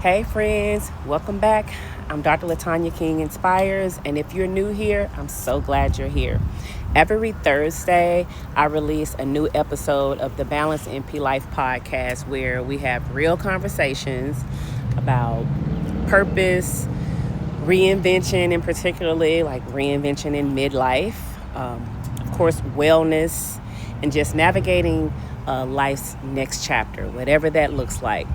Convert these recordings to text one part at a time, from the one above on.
Hey friends, welcome back. I'm Dr. Latonya King Inspires, and if you're new here, I'm so glad you're here. Every Thursday, I release a new episode of the Balance MP Life podcast where we have real conversations about purpose, reinvention, and particularly like reinvention in midlife, of course, wellness, and just navigating life's next chapter, whatever that looks like.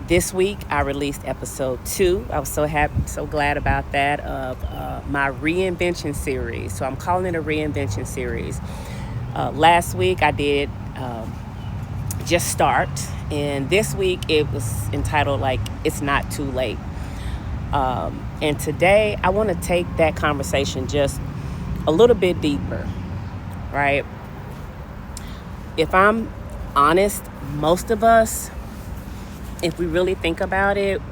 This week I released episode 2. I was so happy, so glad about that, of my reinvention series. So I'm calling it a reinvention series. Last week I did just start, and this week it was entitled like It's Not Too Late. And today I want to take that conversation just a little bit deeper, right? If I'm honest, most of us, if we really think about it,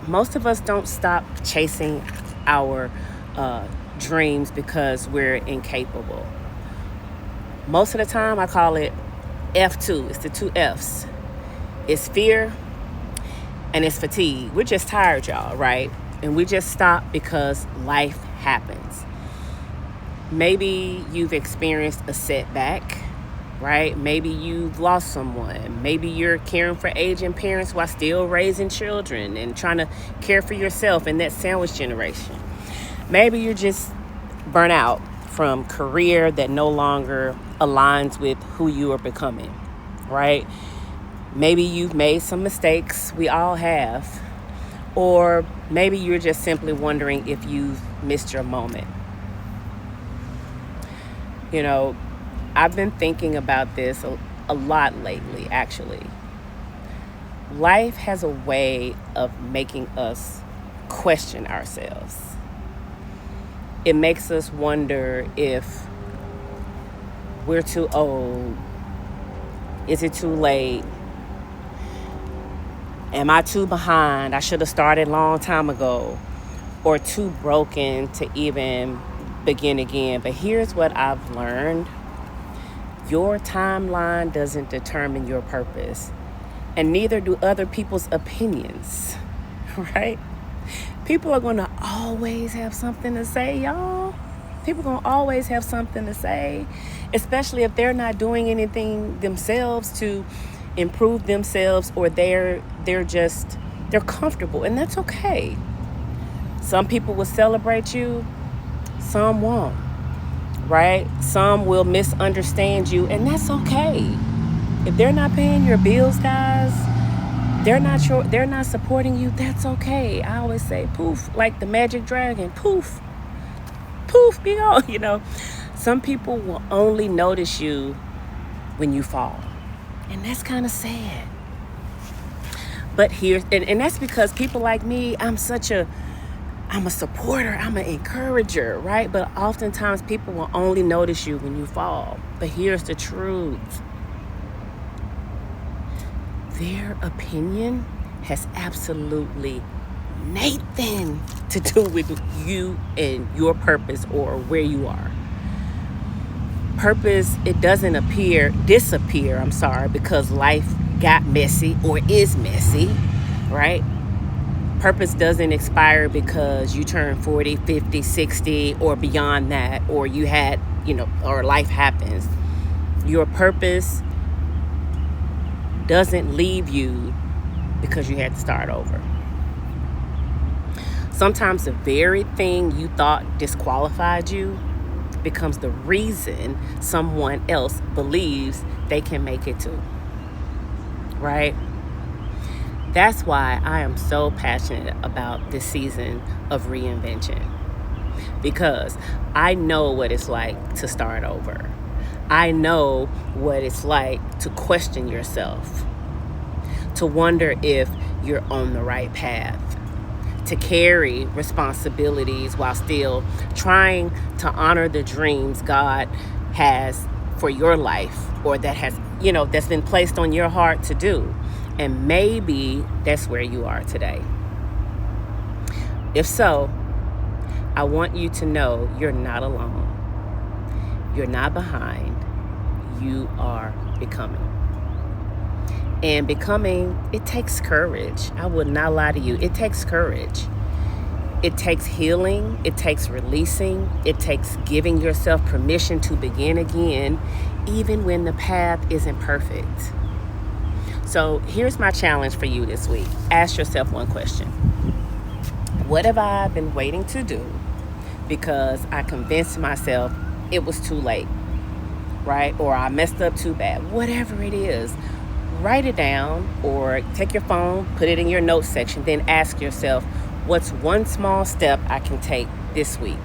most of us don't stop chasing our dreams because we're incapable. Most of the time, I call it F2. It's the 2 F's. It's fear and it's fatigue. We're just tired, y'all, right? And we just stop because life happens. Maybe you've experienced a setback, right? Maybe you've lost someone. Maybe you're caring for aging parents while still raising children and trying to care for yourself in that sandwich generation. Maybe you're just burnt out from career that no longer aligns with who you are becoming, right? Maybe you've made some mistakes. We all have. Or maybe you're just simply wondering if you've missed your moment. You know, I've been thinking about this a lot lately, actually. Life has a way of making us question ourselves. It makes us wonder if we're too old. Is it too late? Am I too behind? I should have started a long time ago. Or too broken to even begin again. But here's what I've learned. Your timeline doesn't determine your purpose, and neither do other people's opinions, right? People are going to always have something to say, y'all. People are going to always have something to say, especially if they're not doing anything themselves to improve themselves, or they're comfortable, and that's okay. Some people will celebrate you, some won't. Right? Some will misunderstand you, and that's okay. If they're not paying your bills, guys, they're not supporting you, that's okay. I always say poof, like the magic dragon, poof, poof, be gone, Some people will only notice you when you fall. And that's kind of sad. But and that's because people like me, I'm a supporter, I'm an encourager, right? But oftentimes people will only notice you when you fall. But here's the truth. Their opinion has absolutely nothing to do with you and your purpose or where you are. Purpose, it doesn't disappear, because life got messy or is messy, right? Purpose doesn't expire because you turn 40, 50, 60, or beyond that, or you had, or life happens. Your purpose doesn't leave you because you had to start over. Sometimes the very thing you thought disqualified you becomes the reason someone else believes they can make it too, right? That's why I am so passionate about this season of reinvention, because I know what it's like to start over. I know what it's like to question yourself, to wonder if you're on the right path, to carry responsibilities while still trying to honor the dreams God has for your life, or that's been placed on your heart to do. And maybe that's where you are today. If so, I want you to know you're not alone. You're not behind. You are becoming. And becoming, it takes courage. I would not lie to you. It takes courage. It takes healing. It takes releasing. It takes giving yourself permission to begin again, even when the path isn't perfect. So here's my challenge for you this week. Ask yourself one question. What have I been waiting to do because I convinced myself it was too late, right? Or I messed up too bad. Whatever it is, write it down or take your phone, put it in your notes section, then ask yourself, what's one small step I can take this week?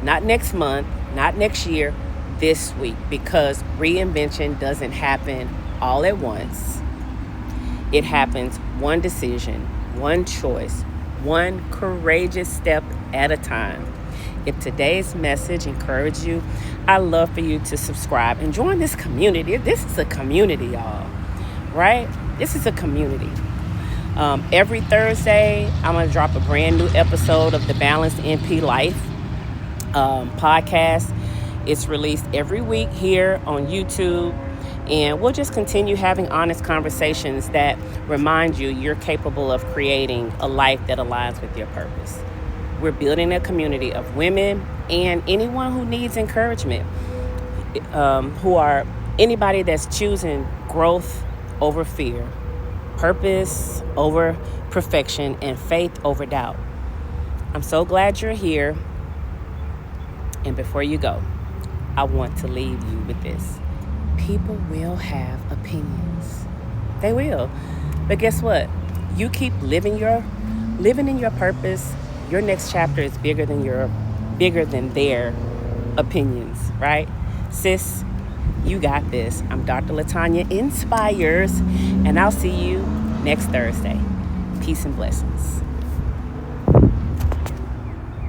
Not next month, not next year, this week, because reinvention doesn't happen all at once. It happens one decision, one choice, one courageous step at a time. If today's message encouraged you, I'd love for you to subscribe and join this community. This is a community, y'all, right? This is a community. Every Thursday, I'm going to drop a brand new episode of the Balanced NP Life podcast. It's released every week here on YouTube. And we'll just continue having honest conversations that remind you you're capable of creating a life that aligns with your purpose. We're building a community of women and anyone who needs encouragement, anybody that's choosing growth over fear, purpose over perfection, and faith over doubt. I'm so glad you're here. And before you go, I want to leave you with this. People will have opinions. They will. But guess what? You keep living in your purpose. Your next chapter is bigger than their opinions, right? Sis, you got this. I'm Dr. Latonya Inspires, and I'll see you next Thursday. Peace and blessings.